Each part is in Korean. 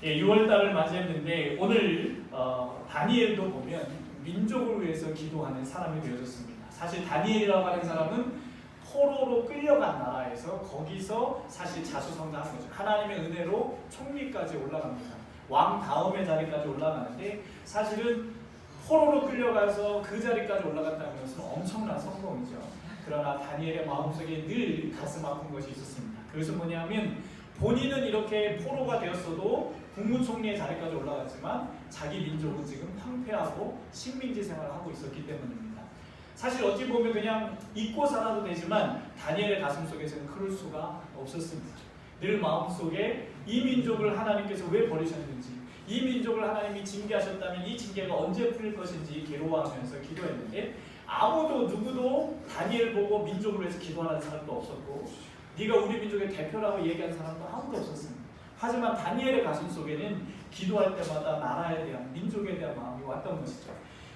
6월달을 맞이했는데 오늘 다니엘도 보면 민족을 위해서 기도하는 사람이 되어졌습니다. 사실 다니엘이라고 하는 사람은 포로로 끌려간 나라에서 거기서 사실 자수성가하는 거죠. 하나님의 은혜로 총리까지 올라갑니다. 왕 다음의 자리까지 올라가는데 사실은 포로로 끌려가서 그 자리까지 올라갔다는 것은 엄청난 성공이죠. 그러나 다니엘의 마음속에 늘 가슴 아픈 것이 있었습니다. 그것은 뭐냐면 본인은 이렇게 포로가 되었어도 국무총리의 자리까지 올라갔지만 자기 민족은 지금 황폐하고 식민지 생활을 하고 있었기 때문입니다. 사실 어찌 보면 그냥 잊고 살아도 되지만 다니엘의 가슴속에서는 그럴 수가 없었습니다. 늘 마음속에 이 민족을 하나님께서 왜 버리셨는지, 이 민족을 하나님이 징계하셨다면 이 징계가 언제 풀릴 것인지 괴로워하면서 기도했는데 아무도 누구도 다니엘 보고 민족을 위해서 기도하는 사람도 없었고 네가 우리 민족의 대표라고 얘기하는 사람도 아무도 없었습니다. 하지만 다니엘의 가슴속에는 기도할 때마다 나라에 대한, 민족에 대한 마음이 왔던 것이죠.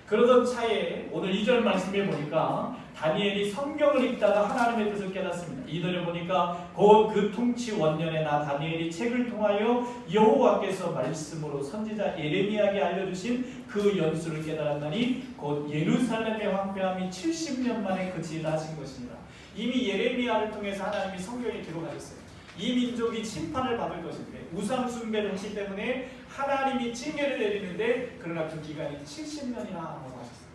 그러던 차에 오늘 2절 말씀에 보니까 다니엘이 성경을 읽다가 하나님의 뜻을 깨닫습니다. 2절에 보니까 곧 그 통치 원년에 나 다니엘이 책을 통하여 여호와께서 말씀으로 선지자 예레미야에게 알려주신 그 연수를 깨달았나니 곧 예루살렘의 황폐함이 70년 만에 그치리라 하신 것이니라. 이미 예레미야를 통해서 하나님이 성경에 기록하셨어요. 이 민족이 심판을 받을 것인데 우상 숭배를 했기 때문에 하나님이 징계를 내리는데 그러나 그 기간이 70년이나 하고 하셨어요.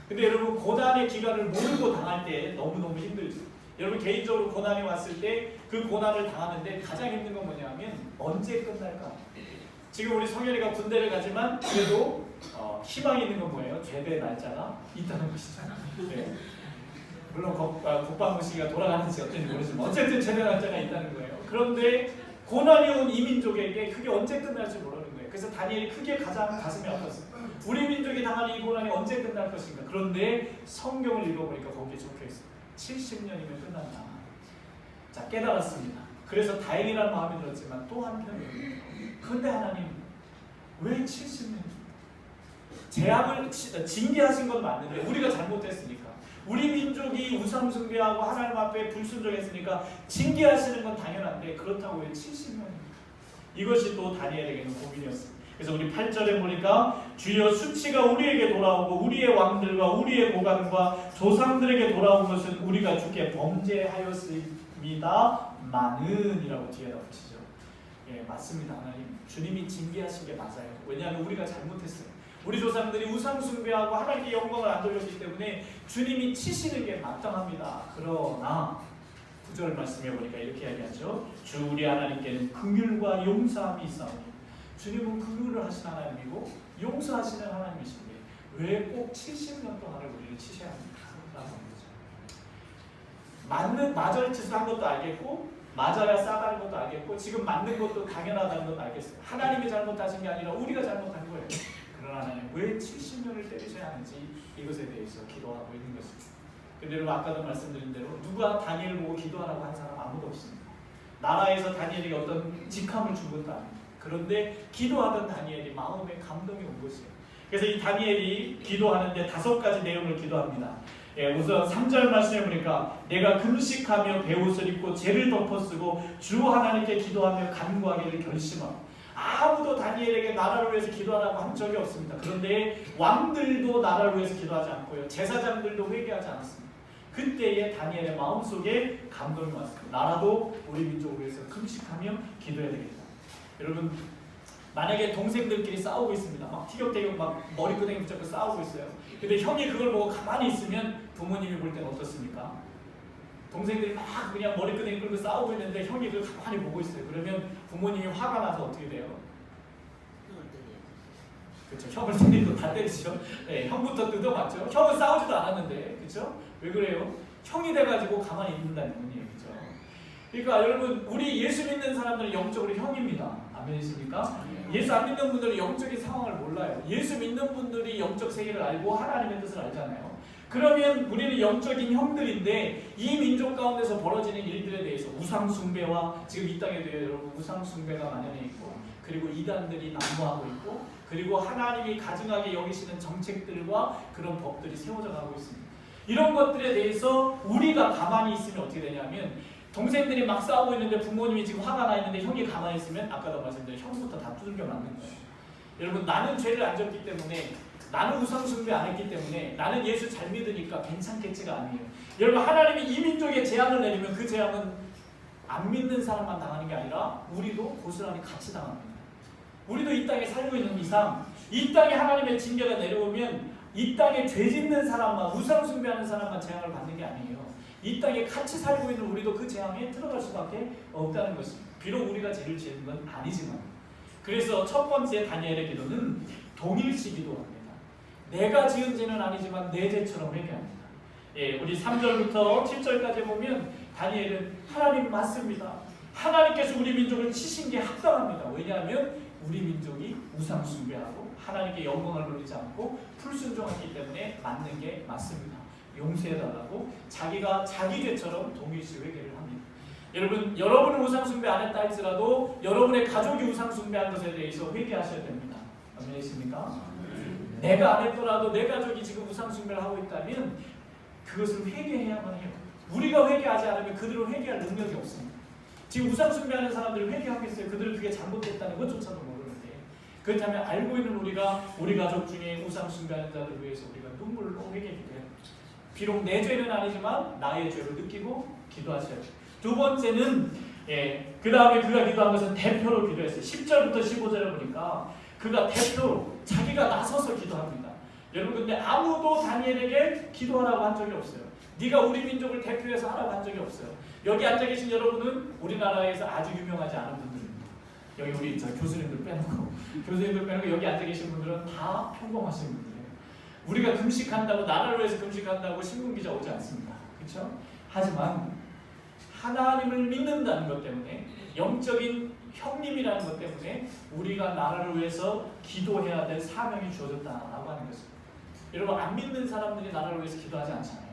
근데 여러분 고난의 기간을 모르고 당할 때 너무너무 힘들죠. 여러분 개인적으로 고난이 왔을 때 그 고난을 당하는데 가장 힘든 건 뭐냐면 언제 끝날까? 지금 우리 성현이가 군대를 가지만 그래도 희망이 있는 건 뭐예요? 제대 날짜가 있다는 것이죠. 네. 물론 국방부 시기가 돌아가는지 어쩐지 모르지만 어쨌든 제대 날짜가 있다는 거예요. 그런데 고난이 온 이 민족에게 그게 언제 끝날지 모르는 거예요. 그래서 다니엘이 크게 가장 가슴이 아팠어요. 우리 민족이 당하는 이 고난이 언제 끝날 것인가. 그런데 성경을 읽어보니까 거기에 적혀있어요. 70년이면 끝난다. 자, 깨달았습니다. 그래서 다행이라는 마음이 들었지만 또 한편으로는 그런데 하나님 왜 70년? 재앙을 징계하신 건 맞는데 우리가 잘못했으니까 우리 민족이 우상 숭배하고 하나님 앞에 불순종했으니까 징계하시는 건 당연한데 그렇다고 왜 70년입니까? 이것이 또 다니엘에게는 고민이었습니다. 그래서 우리 8절에 보니까 주여 수치가 우리에게 돌아오고 우리의 왕들과 우리의 고관과 조상들에게 돌아온 것은 우리가 주께 범죄하였습니다마는이라고 뒤에다 붙이죠. 예, 맞습니다. 하나님 주님이 징계하신 게 맞아요. 왜냐하면 우리가 잘못했어요. 우리 조상들이 우상 숭배하고 하나님께 영광을 안 돌렸기 때문에 주님이 치시는 게 마땅합니다. 그러나 9절 말씀해 보니까 이렇게 이야기하죠. 주 우리 하나님께는 긍휼과 용서함이 있사오니 주님은 긍휼을 하신 하나님이고 용서하시는 하나님이신데 왜 꼭 70년 동안을 우리를 치셔야 합니까? 라고 합니다. 맞을 짓을 한 것도 알겠고 맞아야 싸다는 것도 알겠고 지금 맞는 것도 당연하다는 것도 알겠어요. 하나님이 잘못하신 게 아니라 우리가 잘못한 거예요. 그러나 하나님 왜 70년을 때리셔야 하는지 이것에 대해서 기도하고 있는 것입니다. 근데 여러분 아까도 말씀드린 대로 누가 다니엘 보고 기도하라고 한 사람 아무도 없습니다. 나라에서 다니엘에게 어떤 직함을 준 것도 아닙니다. 그런데 기도하던 다니엘이 마음에 감동이 온 것이에요. 그래서 이 다니엘이 기도하는데 5가지 내용을 기도합니다. 예, 우선 3절 말씀해 보니까 내가 금식하며 베옷을 입고 죄를 덮어쓰고 주 하나님께 기도하며 간구하기를 결심하고 아무도 다니엘에게 나라를 위해서 기도하라고 한 적이 없습니다. 그런데 왕들도 나라를 위해서 기도하지 않고요. 제사장들도 회개하지 않았습니다. 그때에 다니엘의 마음속에 감동이 왔습니다. 나라도 우리 민족을 위해서 금식하며 기도해야 되겠다. 여러분 만약에 동생들끼리 싸우고 있습니다. 막 티격태격 막 머리끄댕이 붙잡고 싸우고 있어요. 근데 형이 그걸 보고 가만히 있으면 부모님이 볼 때는 어떻습니까? 동생들이 막 그냥 머리끄댕이 끌고 싸우고 있는데 형이 그걸 가만히 보고 있어요. 그러면 부모님이 화가 나서 어떻게 돼요? 그렇죠. 형을 때리고 다 때리죠. 네, 형부터 뜯어맞죠. 형은 싸우지도 않았는데, 그렇죠? 왜 그래요? 형이 돼가지고 가만히 있는다는 얘기죠. 그러니까 여러분 우리 예수 믿는 사람들은 영적으로 형입니다. 아멘이십니까? 예수 안 믿는 분들은 영적인 상황을 몰라요. 예수 믿는 분들이 영적 세계를 알고 하나님의 뜻을 알잖아요. 그러면 우리는 영적인 형들인데 이 민족 가운데서 벌어지는 일들에 대해서 우상 숭배와 지금 이 땅에도 여러분 우상 숭배가 만연해 있고 그리고 이단들이 난무하고 있고 그리고 하나님이 가증하게 여기시는 정책들과 그런 법들이 세워져 가고 있습니다. 이런 것들에 대해서 우리가 가만히 있으면 어떻게 되냐면 동생들이 막 싸우고 있는데 부모님이 지금 화가 나 있는데 형이 가만히 있으면 아까도 말씀드린 형부터 다 두들겨 맞는 거예요. 여러분, 나는 죄를 안 졌기 때문에, 나는 우상숭배 안 했기 때문에, 나는 예수 잘 믿으니까 괜찮겠지가 아니에요. 여러분, 하나님이 이 민족에 재앙을 내리면 그 재앙은 안 믿는 사람만 당하는 게 아니라 우리도 고스란히 같이 당합니다. 우리도 이 땅에 살고 있는 이상, 이 땅에 하나님의 징계가 내려오면 이 땅에 죄 짓는 사람만, 우상숭배하는 사람만 재앙을 받는 게 아니에요. 이 땅에 같이 살고 있는 우리도 그 재앙에 들어갈 수밖에 없다는 것입니다. 비록 우리가 죄를 지은 건 아니지만. 그래서 첫 번째 다니엘의 기도는 동일시 기도합니다. 내가 지은 죄는 아니지만 내 죄처럼 회개합니다. 예, 우리 3절부터 7절까지 보면 다니엘은 하나님 맞습니다. 하나님께서 우리 민족을 치신 게 합당합니다. 왜냐하면 우리 민족이 우상숭배하고 하나님께 영광을 돌리지 않고 불순종했기 때문에 맞는 게 맞습니다. 용서해달라고 자기가 자기 죄처럼 동일시 회개를 합니다. 여러분, 여러분은 우상숭배 안 했다 할지라도 여러분의 가족이 우상숭배한 것에 대해서 회개하셔야 됩니다. 아멘이십니까? 내가 안 했더라도 내 가족이 지금 우상숭배를 하고 있다면 그것을 회개해야만 해요. 우리가 회개하지 않으면 그들은 회개할 능력이 없습니다. 지금 우상숭배하는 사람들이 회개하겠어요? 그들은 그게 잘못됐다는 것조차도 모르는데, 그렇다면 알고 있는 우리가 우리 가족 중에 우상숭배하는 자들을 위해서 우리가 눈물로 회개해야 돼요. 비록 내 죄는 아니지만 나의 죄를 느끼고 기도하셔야 돼요. 두 번째는 그 다음에 그가 기도한 것은 대표로 기도했어요. 10절부터 15절에 보니까 그가 대표로 자기가 나서서 기도합니다. 여러분, 근데 아무도 다니엘에게 기도하라고 한 적이 없어요. 네가 우리 민족을 대표해서 하라고 한 적이 없어요. 여기 앉아 계신 여러분은 우리나라에서 아주 유명하지 않은 분들입니다. 여기 우리 교수님들 빼놓고 여기 앉아 계신 분들은 다 평범하신 분들이에요. 우리가 금식한다고, 나라를 위해서 금식한다고 신문기자 오지 않습니다. 그렇죠? 하지만 하나님을 믿는다는 것 때문에, 영적인 형님이라는 것 때문에 우리가 나라를 위해서 기도해야 될 사명이 주어졌다라고 하는 것입니다. 여러분, 안 믿는 사람들이 나라를 위해서 기도하지 않잖아요.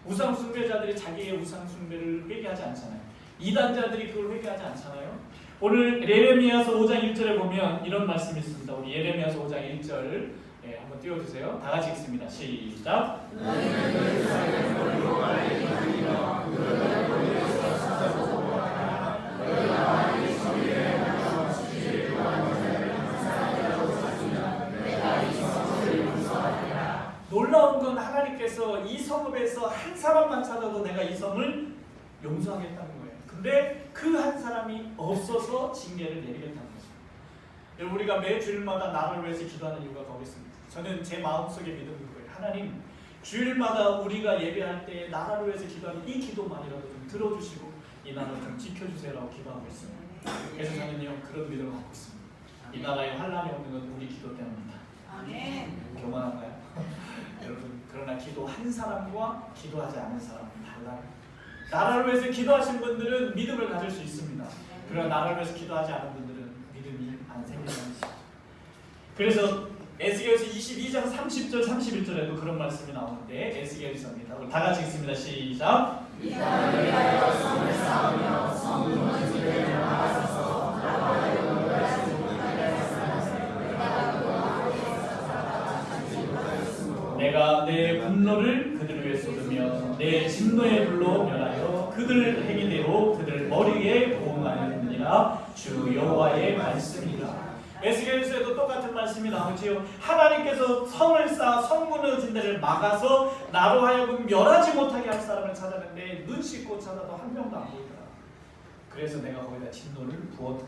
우상숭배자들이 자기의 우상숭배를 회개하지 않잖아요. 이단자들이 그걸 회개하지 않잖아요. 오늘 예레미야서 5장 1절에 보면 이런 말씀이 있습니다. 우리 예레미야서 5장 1절 한번 띄워주세요. 다 같이 읽습니다. 시작. 놀라운 건 하나님께서 이 성읍에서 한 사람만 찾아도 내가 이 성을 용서하겠다는 거예요. 근데 그 한 사람이 없어서 징계를 내리겠다는 거죠. 여러분, 우리가 매 주일마다 나를 위해서 기도하는 이유가 거기 있습니다. 저는 제 마음속에 믿는 거예요. 하나님, 주일마다 우리가 예배할 때 나라를 위해서 기도하는 이 기도만이라도 좀 들어주시고 이 나라를 좀 지켜주세요라고 기도하고 있습니다. 그래서 저는요, 그런 믿음을 갖고 있습니다. 이 나라에 환란이 없는 건 우리 기도 때문입니다. 교만한가요? 여러분, 그러나 기도한 사람과 기도하지 않은 사람은 달라요. 나라를 위해서 기도하신 분들은 믿음을 가질 수 있습니다. 그러나 나라를 위해서 기도하지 않은 분들은 믿음이 안 생기는 것이죠. 그래서 에스겔서 22장 30절 31절에도 그런 말씀이 나오는데, 에스겔서입니다. 우리 다 같이 읽습니다. 시작. 내가 내 분노를 그들 위에 쏟으며 내 진노의 불로 멸하여 그들 행위대로 그들 머리에 보응하느니라. 주 여호와의 말씀이라. 에스겔서에도 똑같은 말씀이 나오지요. 하나님께서 성을 쌓아 성 무너진 데를 막아서 나로 하여금 멸하지 못하게 할 사람을 찾았는데 눈 씻고 찾아도 한 명도 안 보이더라. 그래서 내가 거기다 진노를 부었다.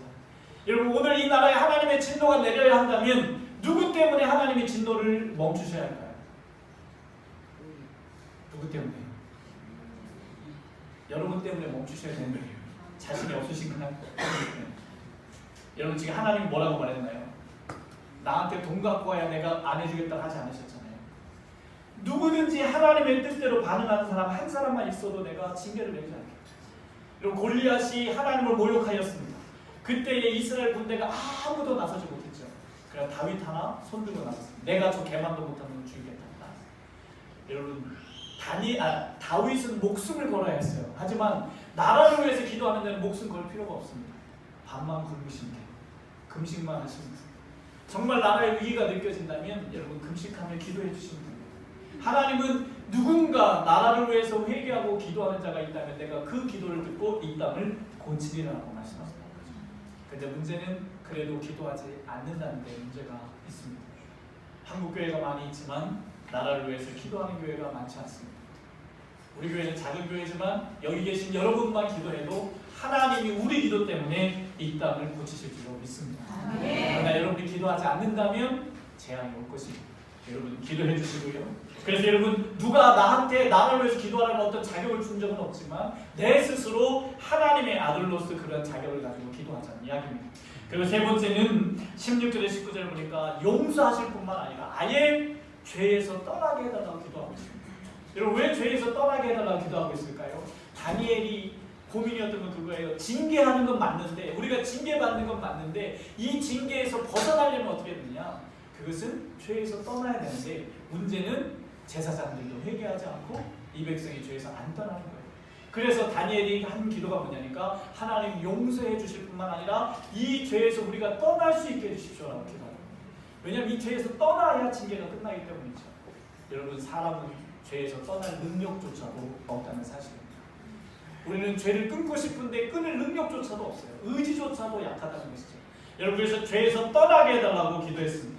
여러분, 오늘 이 나라에 하나님의 진노가 내려야 한다면 누구 때문에 하나님이 진노를 멈추셔야 할까요? 누구 때문에? 여러분 때문에 멈추셔야 되는 거예요. 자신이 없으신가요? 여러분, 지금 하나님 뭐라고 말했나요? 나한테 돈 갖고 와야 내가 안 해주겠다고 하지 않으셨잖아요. 누구든지 하나님의 뜻대로 반응하는 사람 한 사람만 있어도 내가 징계를 내리지 않겠다. 여러분, 골리앗이 하나님을 모욕하였습니다. 그때에 이스라엘 군대가 아무도 나서지 못했죠. 그래서 다윗 하나 손들고 나섰습니다. 내가 저 개만도 못하면 죽이겠다. 여러분, 다윗은 목숨을 걸어야 했어요. 하지만 나라를 위해서 기도하는 데는 목숨 걸 필요가 없습니다. 밥만 굶으시면 돼요. 금식만 하시면 돼요. 정말 나라의 위기가 느껴진다면 여러분, 금식하며 기도해 주시면 됩니다. 하나님은 누군가 나라를 위해서 회개하고 기도하는 자가 있다면 내가 그 기도를 듣고 이 땅을 고치리라고 말씀하셨던 거죠. 근데 문제는 그래도 기도하지 않는다는 데 문제가 있습니다. 한국 교회가 많이 있지만 나라를 위해서 기도하는 교회가 많지 않습니다. 우리 교회는 작은 교회지만 여기 계신 여러분만 기도해도 하나님이 우리 기도 때문에 이 땅을 고치실 줄로 믿습니다. 그러나 여러분이 기도하지 않는다면 재앙이 올 것입니다. 여러분 기도해 주시고요. 그래서 여러분 누가 나한테 나를 위해서 기도하라는 어떤 자격을 준 적은 없지만 내 스스로 하나님의 아들로서 그런 자격을 가지고 기도하자는 이야기입니다. 그리고 세 번째는 16절에 19절을 보니까 용서하실 뿐만 아니라 아예 죄에서 떠나게 해달라고 기도하고 있습니다. 여러분 왜 죄에서 떠나게 해달라고 기도하고 있을까요? 다니엘이 고민이었던 건 그거예요. 징계하는 건 맞는데 우리가 징계받는 건 맞는데 이 징계에서 벗어나려면 어떻게 되느냐? 그것은 죄에서 떠나야 되는데 문제는 제사장들도 회개하지 않고 이 백성이 죄에서 안 떠나는 거예요. 그래서 다니엘이 한 기도가 뭐냐니까 하나님 용서해 주실 뿐만 아니라 이 죄에서 우리가 떠날 수 있게 해주십시오라고 기도합니다. 왜냐하면 이 죄에서 떠나야 징계가 끝나기 때문이죠. 여러분 사람은 죄에서 떠날 능력조차도 없다는 사실입니다. 우리는 죄를 끊고 싶은데 끊을 능력조차도 없어요. 의지조차도 약하다는 것이죠. 여러분 그래서 죄에서 떠나게 해달라고 기도했습니다.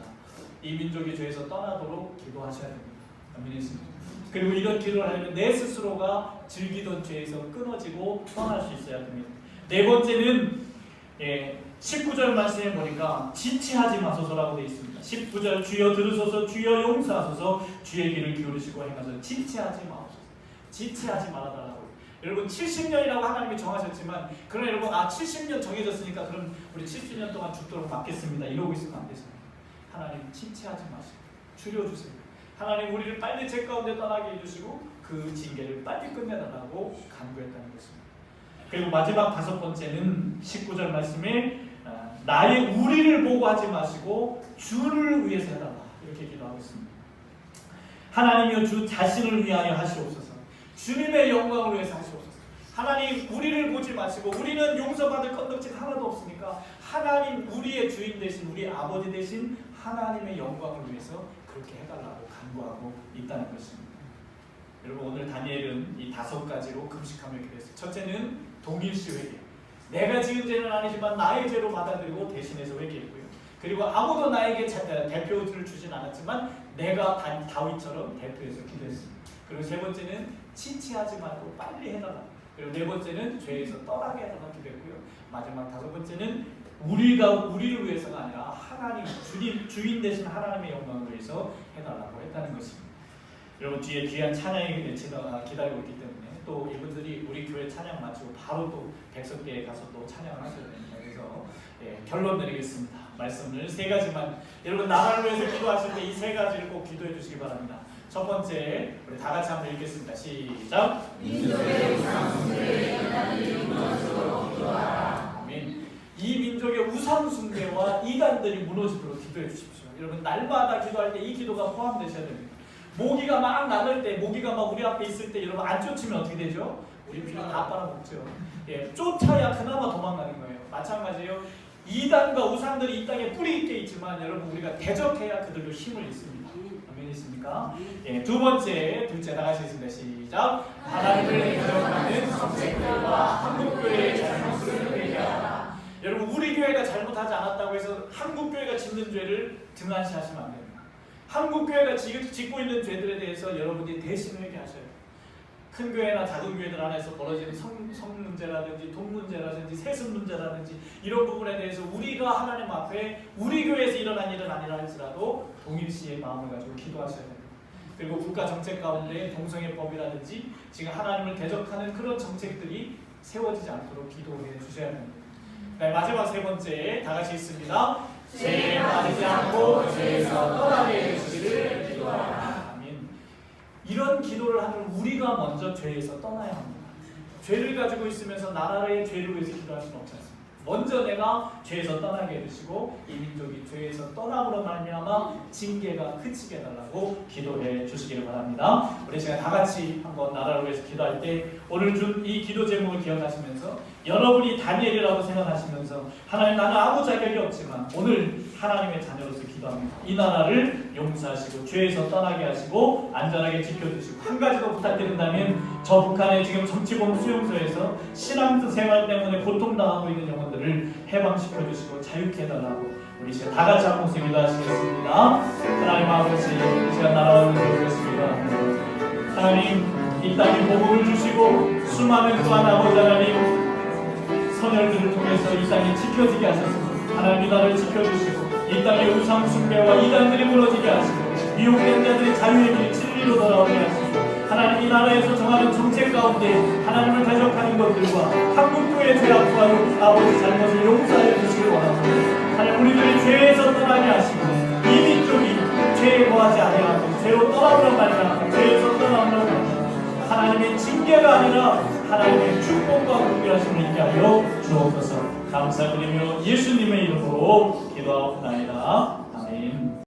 이 민족이 죄에서 떠나도록 기도하셔야 됩니다. 아멘이십니까? 그리고 이런 기도를 하려면 내 스스로가 즐기던 죄에서 끊어지고 떠날 수 있어야 됩니다. 네 번째는 19절 말씀에 보니까 지체하지 마소서라고 되어 있습니다. 19절 주여 들으소서 주여 용서하소서 주의 길을 기울이시고 행하소서. 지체하지 마소서. 지체하지 말아달라고. 여러분 70년이라고 하나님이 정하셨지만 그럼 여러분 70년 정해졌으니까 그럼 우리 70년 동안 죽도록 맡겠습니다 이러고 있으면 안 되잖아요. 하나님 지체하지 마시고 줄여주세요. 하나님 우리를 빨리 죄 가운데 떠나게 해주시고 그 징계를 빨리 끝내달라고 간구했다는 것입니다. 그리고 마지막 다섯 번째는 19절 말씀에 나의 우리를 보고 하지 마시고 주를 위해서 해달라 이렇게 기도하고 있습니다. 하나님이여 주 자신을 위하여 하시옵소서. 주님의 영광을 위해서 하시옵소서. 하나님 우리를 보지 마시고 우리는 용서받을 건덕지 하나도 없으니까 하나님 우리의 주인 되신 우리 아버지 되신 하나님의 영광을 위해서 그렇게 해달라고 간구하고 있다는 것입니다. 여러분 오늘 다니엘은 이 다섯 가지로 금식함을 기도했어요. 첫째는 동일시 회개. 내가 지은 죄는 아니지만 나의 죄로 받아들이고 대신해서 회개했고요. 그리고 아무도 나에게 대표를 주진 않았지만 내가 다윗처럼 대표해서 기도했습니다. 그리고 세 번째는 지체하지 말고 빨리 해달라. 그리고 네 번째는 죄에서 떠나게 해달라 기도했고요. 마지막 다섯 번째는 우리를 위해서가 아니라 하나님 주인 되신 하나님의 영광을 위해서 해달라고 했다는 것입니다. 여러분 뒤에 귀한 찬양이 기다리고 있기 때문에 또 이분들이 우리 교회 찬양 마치고 바로 또 백석계에 가서 또 찬양을 하셔야 됩니다. 그래서 결론 내리겠습니다. 말씀을 세 가지만 여러분 나라를 위해서 기도하실 때 이 세 가지를 꼭 기도해 주시기 바랍니다. 첫 번째 우리 다 같이 한번 읽겠습니다. 시작. 민족의 우상숭배에 이단들이 무너지도록 기도하라. 아멘. 이 민족의 우상숭배와 이단들이 무너지도록 기도해 주십시오. 여러분 날마다 기도할 때 이 기도가 포함되셔야 됩니다. 모기가 막 나를 때, 모기가 막 우리 앞에 있을 때 여러분 안 쫓으면 어떻게 되죠? 우리 피가 다 빨아먹죠. 쫓아야 그나마 도망가는 거예요. 마찬가지예요. 이단과 우상들이 이 땅에 뿌리 있게 있지만 여러분 우리가 대적해야 그들도 힘을 잃습니다. 아멘 있습니까? 두 번째, 둘째 나가시겠습니다. 시작. 하나님을 대적하는 정책들과 한국교회의 잘못을 회개하라. 여러분 우리 교회가 잘못하지 않았다고 해서 한국교회가 짓는 죄를 등한시하시면 안 됩니다. 한국교회가 짓고 있는 죄들에 대해서 여러분이 대신 회개하셔야 돼요. 큰 교회나 작은 교회들 안에서 벌어지는 성 문제라든지 돈 문제라든지 세습 문제라든지 이런 부분에 대해서 우리가 하나님 앞에 우리 교회에서 일어난 일은 아니라 할지라도 동일시의 마음을 가지고 기도하셔야 됩니다. 그리고 국가 정책 가운데 동성애법이라든지 지금 하나님을 대적하는 그런 정책들이 세워지지 않도록 기도해 주셔야 됩니다. 네, 마지막 세 번째 다 같이 있습니다. 죄에 빠지지 않고 죄에서 떠나게 해주시기를 기도하라. 이런 기도를 하면 우리가 먼저 죄에서 떠나야 합니다. 죄를 가지고 있으면서 나라의 죄를 위해서 기도할 수는 없지 않습니다. 먼저 내가 죄에서 떠나게 해주시고 이 민족이 죄에서 떠남으로 말미암아 징계가 그치게 해달라고 기도해 주시기를 바랍니다. 우리 시간 다 같이 한번 나라를 위해서 기도할 때 오늘 준 이 기도 제목을 기억하시면서 여러분이 다니엘이라고 생각하시면서 하나님 나는 아무 자격이 없지만 오늘 하나님의 자녀로서 기도합니다. 이 나라를 용서하시고 죄에서 떠나게 하시고 안전하게 지켜주시고 한 가지 더 부탁드린다면 저 북한의 지금 정치범 수용소에서 신앙생활 때문에 고통당하고 있는 영혼들을 해방시켜주시고 자유케 해달라고 우리 시간 다 같이 한 목소리 기도하시겠습니다. 하나님 아버지 이 시간 나라와 기도하겠습니다. 하나님 이 땅에 복음을 주시고 수많은 또한 아버지 하나님 선열들을 통해서 이 땅이 지켜지게 하셨습니다. 하나님 이 나라를 지켜주시고 이 땅의 우상 숭배와 이단들이 무너지게 하시고 미혹된 자들이 자유의 길 진리로 돌아오게 하시고 하나님 이 나라에서 정하는 정책 가운데 하나님을 대적하는 것들과 한국교의 죄악과 아버지 잘못을 용서해 주시기 원합니다. 하나님 우리들이 죄에서 떠나게 하시고 이 민족이 죄에 거하지 아니하고 죄로 떠나오는 말이나 죄에서 떠나오는 말이나 하나님의 징계가 아니라 하나님의 축복과 공개하심을 있게 하여 주옵소서. 감사드리며 예수님의 이름으로 기도하옵나이다. 아멘.